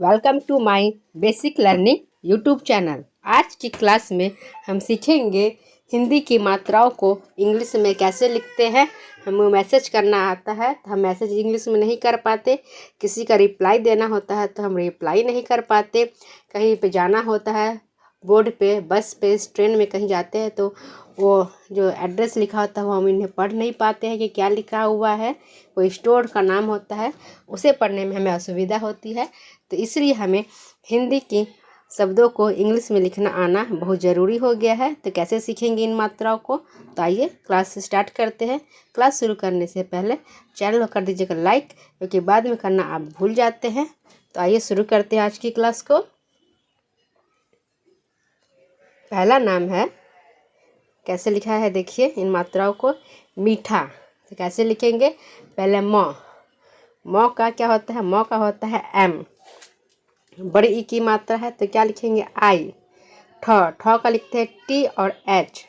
Welcome to my basic learning YouTube channel. आज की class में हम सीखेंगे हिंदी की मात्राओं को इंग्लिश में कैसे लिखते हैं। हमें मैसेज करना आता है तो हम मैसेज इंग्लिश में नहीं कर पाते, किसी का रिप्लाई देना होता है तो हम रिप्लाई नहीं कर पाते, कहीं पे जाना होता है बोर्ड पे, बस पे, ट्रेन में कहीं जाते हैं तो वो जो एड्रेस लिखा होता है वो हम इन्हें पढ़ नहीं पाते हैं कि क्या लिखा हुआ है। कोई स्टोर का नाम होता है, उसे पढ़ने में हमें असुविधा होती है। तो इसलिए हमें हिंदी की शब्दों को इंग्लिश में लिखना आना बहुत ज़रूरी हो गया है। तो कैसे सीखेंगे इन मात्राओं को, तो आइए क्लास स्टार्ट करते हैं। क्लास शुरू करने से पहले चैनल को कर दीजिएगा लाइक, क्योंकि बाद में करना आप भूल जाते हैं। तो आइए शुरू करते हैं आज की क्लास को। पहला नाम है, कैसे लिखा है देखिए इन मात्राओं को, मीठा। तो कैसे लिखेंगे, पहले मौ का क्या होता है, मौ का होता है एम। बड़ी ई की मात्रा है तो क्या लिखेंगे, आई। ठ का लिखते हैं टी और एच।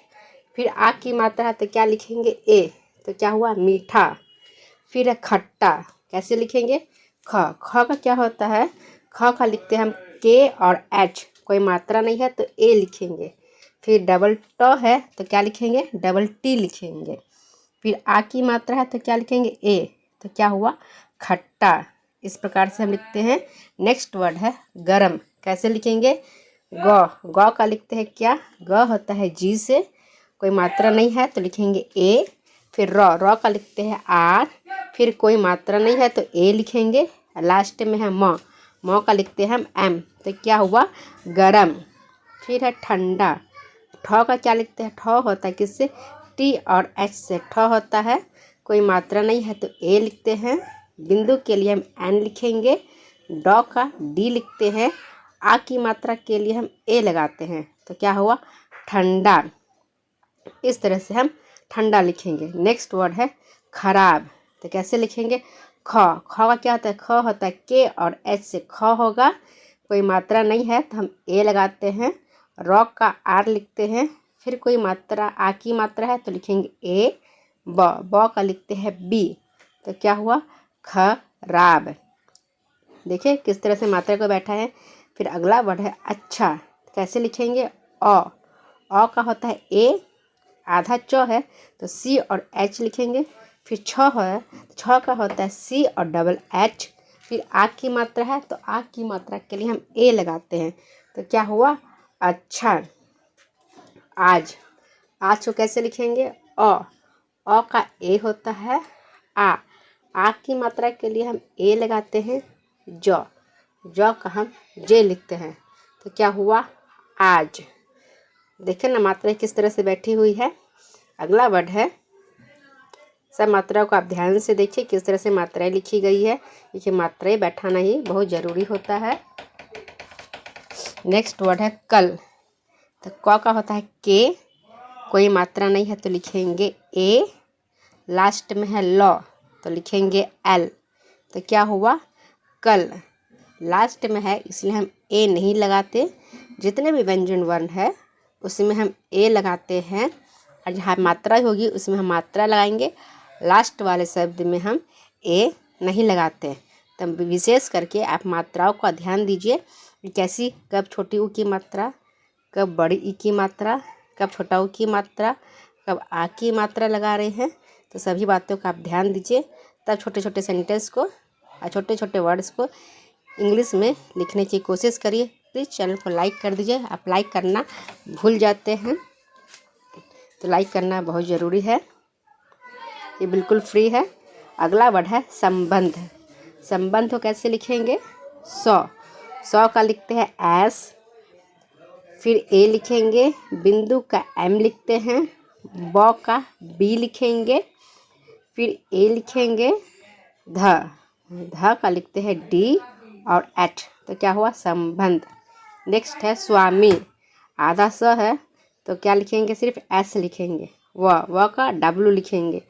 फिर आ की मात्रा है तो क्या लिखेंगे, ए। तो क्या हुआ, मीठा। फिर है खट्टा, कैसे लिखेंगे, ख का क्या होता है, ख का लिखते हैं हम के और एच, कोई मात्रा नहीं है तो ए लिखेंगे। फिर डबल ट है तो क्या लिखेंगे, डबल टी लिखेंगे। फिर आ की मात्रा है तो क्या लिखेंगे, ए। तो क्या हुआ, खट्टा। इस प्रकार से हम लिखते हैं। नेक्स्ट वर्ड है गरम, कैसे लिखेंगे, गौ का लिखते हैं क्या, ग होता है जी से, कोई मात्रा नहीं है तो लिखेंगे ए। फिर रॉ का लिखते हैं आर, फिर कोई मात्रा नहीं है तो ए लिखेंगे। लास्ट में है मौ का लिखते हैं हम एम। तो क्या हुआ, गरम। फिर है ठंडा, ठ का क्या लिखते हैं, ठ होता है किससे, टी और एच से, ठ होता है, कोई मात्रा नहीं है तो ए लिखते हैं। बिंदु के लिए हम एन लिखेंगे। डॉ का डी लिखते हैं। आ की मात्रा के लिए हम ए लगाते हैं। तो क्या हुआ, ठंडा। इस तरह से हम ठंडा लिखेंगे। नेक्स्ट वर्ड है खराब, तो कैसे लिखेंगे, ख का क्या होता है, ख होता है के और एच से, ख होगा, कोई मात्रा नहीं है तो हम ए लगाते हैं। रॉ का आर लिखते हैं। फिर कोई मात्रा, आ की मात्रा है तो लिखेंगे ए। ब का लिखते हैं बी। तो क्या हुआ, खराब। देखिए किस तरह से मात्रा को बैठा है। फिर अगला वर्ड है अच्छा, कैसे लिखेंगे, अ का होता है ए, आधा च है तो सी और एच लिखेंगे। फिर छ है, छ का होता है सी और डबल एच। फिर आ की मात्रा है तो आ की मात्रा के लिए हम ए लगाते हैं। तो क्या हुआ, अच्छा। आज को कैसे लिखेंगे, अ का ए होता है, आ की मात्रा के लिए हम ए लगाते हैं। ज का हम जे लिखते हैं। तो क्या हुआ, आज। देखिए ना मात्रा किस तरह से बैठी हुई है। अगला वर्ड है, सब मात्राओं को आप ध्यान से देखिए किस तरह से मात्राएं लिखी गई है। ये मात्राएं बैठाना ही बहुत ज़रूरी होता है। नेक्स्ट वर्ड है कल, तो क का होता है के, कोई मात्रा नहीं है तो लिखेंगे ए। लास्ट में है ल तो लिखेंगे एल। तो क्या हुआ, कल। लास्ट में है इसलिए हम ए नहीं लगाते। जितने भी व्यंजन वर्ण है उसमें हम ए लगाते हैं, और जहाँ मात्रा होगी उसमें हम मात्रा लगाएंगे। लास्ट वाले शब्द में हम ए नहीं लगाते। तो विशेष करके आप मात्राओं का ध्यान दीजिए कि कैसी, कब छोटी ऊ की मात्रा, कब बड़ी ई की मात्रा, कब छोटा ऊ की मात्रा, कब आ की मात्रा लगा रहे हैं। तो सभी बातों का आप ध्यान दीजिए, तब छोटे छोटे सेंटेंस को और छोटे छोटे वर्ड्स को इंग्लिश में लिखने की कोशिश करिए। प्लीज़ चैनल को लाइक कर दीजिए, आप लाइक करना भूल जाते हैं, तो लाइक करना बहुत ज़रूरी है, ये बिल्कुल फ्री है। अगला वर्ड है संबंध। संबंध को कैसे लिखेंगे, सौ का लिखते हैं एस। फिर ए लिखेंगे, बिंदु का एम लिखते हैं, ब का बी लिखेंगे। फिर ए लिखेंगे, ध का लिखते हैं डी और एच। तो क्या हुआ, संबंध। नेक्स्ट है स्वामी, आधा स है तो क्या लिखेंगे, सिर्फ एस लिखेंगे। व का डब्लू लिखेंगे।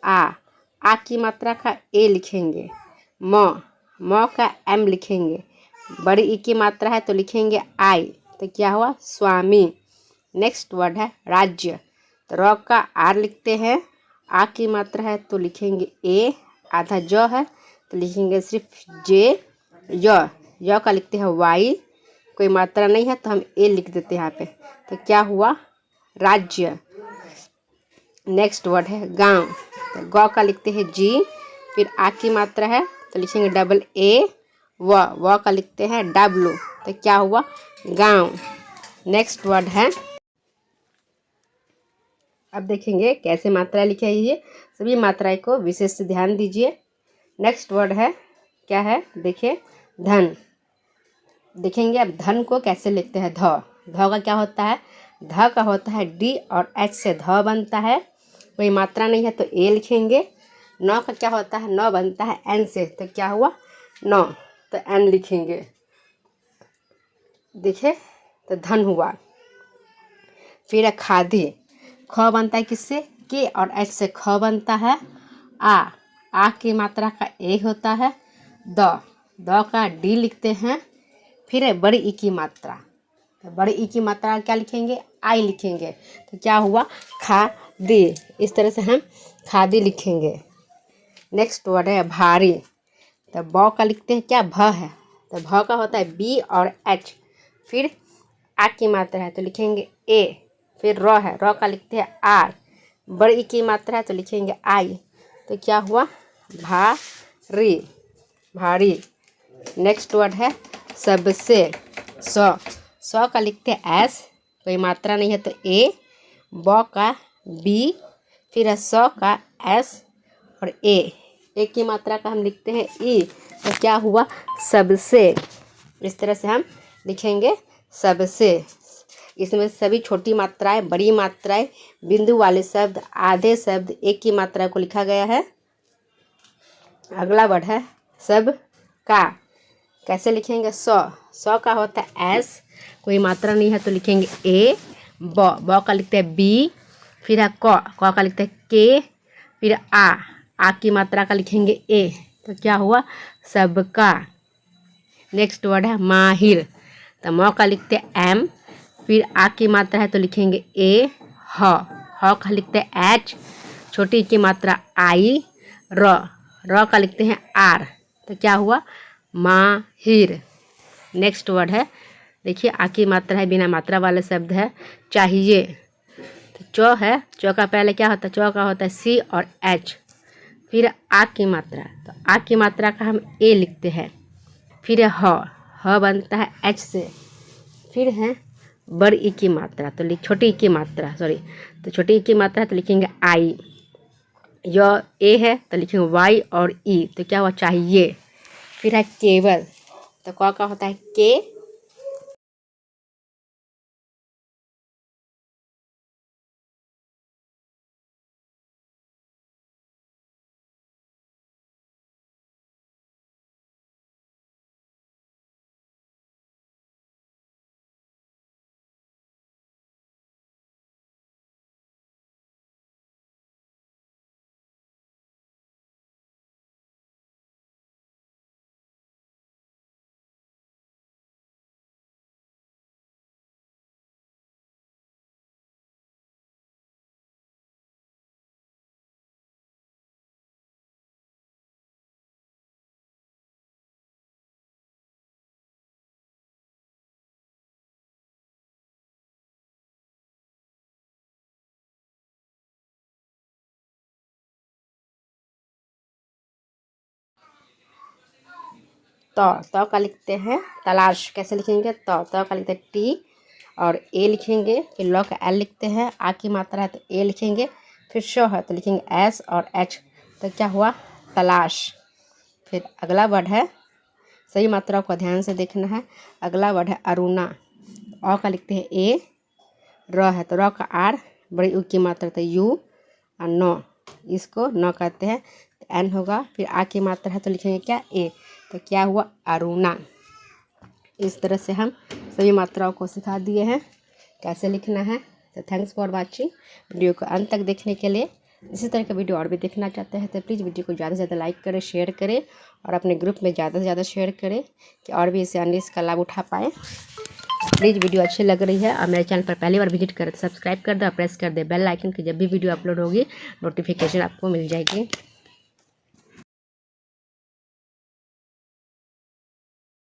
आ की मात्रा का ए लिखेंगे। म का एम लिखेंगे। बड़ी ई की मात्रा है तो लिखेंगे आई। तो क्या हुआ, स्वामी। नेक्स्ट वर्ड है राज्य, तो र का आर लिखते हैं। आ की मात्रा है तो लिखेंगे ए, आधा ज है तो लिखेंगे सिर्फ जे। य का लिखते हैं वाई, कोई मात्रा नहीं है तो हम ए लिख देते हैं यहाँ पे। तो क्या हुआ? राज्य। नेक्स्ट वर्ड है गांव। तो गौ का लिखते हैं जी, फिर आ की मात्रा है तो लिखेंगे डबल ए, व का लिखते हैं डब्लू। तो क्या हुआ? गांव। नेक्स्ट वर्ड है, अब देखेंगे कैसे मात्रा लिखी है ये, सभी मात्राएं को विशेष से ध्यान दीजिए। नेक्स्ट वर्ड है, क्या है देखिए, धन। देखेंगे अब धन को कैसे लिखते हैं। ध का क्या होता है? ध का होता है डी और एच से ध बनता है, कोई मात्रा नहीं है तो ए लिखेंगे। नौ का क्या होता है? नौ बनता है एन से, तो क्या हुआ? नौ, तो एन लिखेंगे। देखिए तो धन हुआ। फिर है खादी। ख बनता है किससे? के और एच से ख बनता है। आ की मात्रा का ए होता है। द का डी लिखते हैं। फिर है बड़ी ई की मात्रा, तो बड़ी ई की मात्रा क्या लिखेंगे? आई लिखेंगे। तो क्या हुआ? खादी। इस तरह से हम खादी लिखेंगे। नेक्स्ट वर्ड है भारी। तो ब का लिखते हैं क्या? भ है, तो भ का होता है बी और एच, फिर आ की मात्रा है तो लिखेंगे ए, फिर र है, र का लिखते हैं आर, बड़ी ई की मात्रा है तो लिखेंगे आई। तो क्या हुआ? भारी, भारी। नेक्स्ट वर्ड है सबसे। सौ का लिखते हैं एस, कोई मात्रा नहीं है तो ए, ब का बी, फिर है सौ का एस और ए की मात्रा का हम लिखते हैं ई। तो क्या हुआ? सबसे। इस तरह से हम लिखेंगे सबसे। इसमें सभी छोटी मात्राएं, बड़ी मात्राएं, बिंदु वाले शब्द, आधे शब्द, एक की मात्रा को लिखा गया है। अगला वर्ड है सब का। कैसे लिखेंगे? सौ का होता है एस, कोई मात्रा नहीं है तो लिखेंगे ए, ब का लिखते हैं बी, फिर है क का लिखते हैं के, फिर आ की मात्रा का लिखेंगे ए। तो क्या हुआ? सबका। नेक्स्ट वर्ड है माहिर। तो म का लिखते हैं एम, फिर आ की मात्रा है तो लिखेंगे ए, ह का लिखते हैं एच, छोटी की मात्रा आई, र का लिखते हैं आर। तो क्या हुआ? माहिर। नेक्स्ट वर्ड है, देखिए आ की मात्रा है, बिना मात्रा वाला शब्द है चाहिए। तो चौ है, चौ का पहले क्या होता है? चौ का होता है सी और एच, फिर आ की मात्रा, तो आ की मात्रा का हम ए लिखते हैं। फिर ह बनता है एच से, फिर है बड़ी ई की मात्रा, तो छोटी ई की मात्रा, तो छोटी ई की मात्रा है तो लिखेंगे आई, यह ए है तो लिखेंगे वाई और ई। तो क्या हुआ? चाहिए। फिर है केवल। तो क का होता है के, तो का लिखते हैं तलाश। कैसे लिखेंगे? तो का लिखते हैं टी और ए लिखेंगे, फिर लॉ का एल लिखते हैं, आ की मात्रा है तो ए लिखेंगे, फिर शो है तो लिखेंगे एस और एच। तो क्या हुआ? तलाश। फिर अगला वर्ड है, सही मात्राओं को ध्यान से देखना है। अगला वर्ड है अरुणा। अ का लिखते हैं ए, र है तो र का आर, बड़ी उ की मात्रा तो यू और नौ, इसको नौ कहते हैं तो एन होगा, फिर आ की मात्रा है तो लिखेंगे क्या? ए। तो क्या हुआ? अरुणा। इस तरह से हम सभी मात्राओं को सिखा दिए हैं कैसे लिखना है। तो थैंक्स फॉर वाचिंग। वीडियो को अंत तक देखने के लिए। इसी तरह का वीडियो और भी देखना चाहते हैं तो प्लीज़ वीडियो को ज़्यादा से ज़्यादा लाइक करें, शेयर करें और अपने ग्रुप में ज़्यादा से ज़्यादा शेयर करें कि और भी इसे अन्य इसका लाभ उठा पाएँ। प्लीज़ वीडियो अच्छी लग रही है और मेरे चैनल पर पहली बार विजिट करें तो सब्सक्राइब कर दो और प्रेस कर दे बेल आइकन की, जब भी वीडियो अपलोड होगी नोटिफिकेशन आपको मिल जाएगी।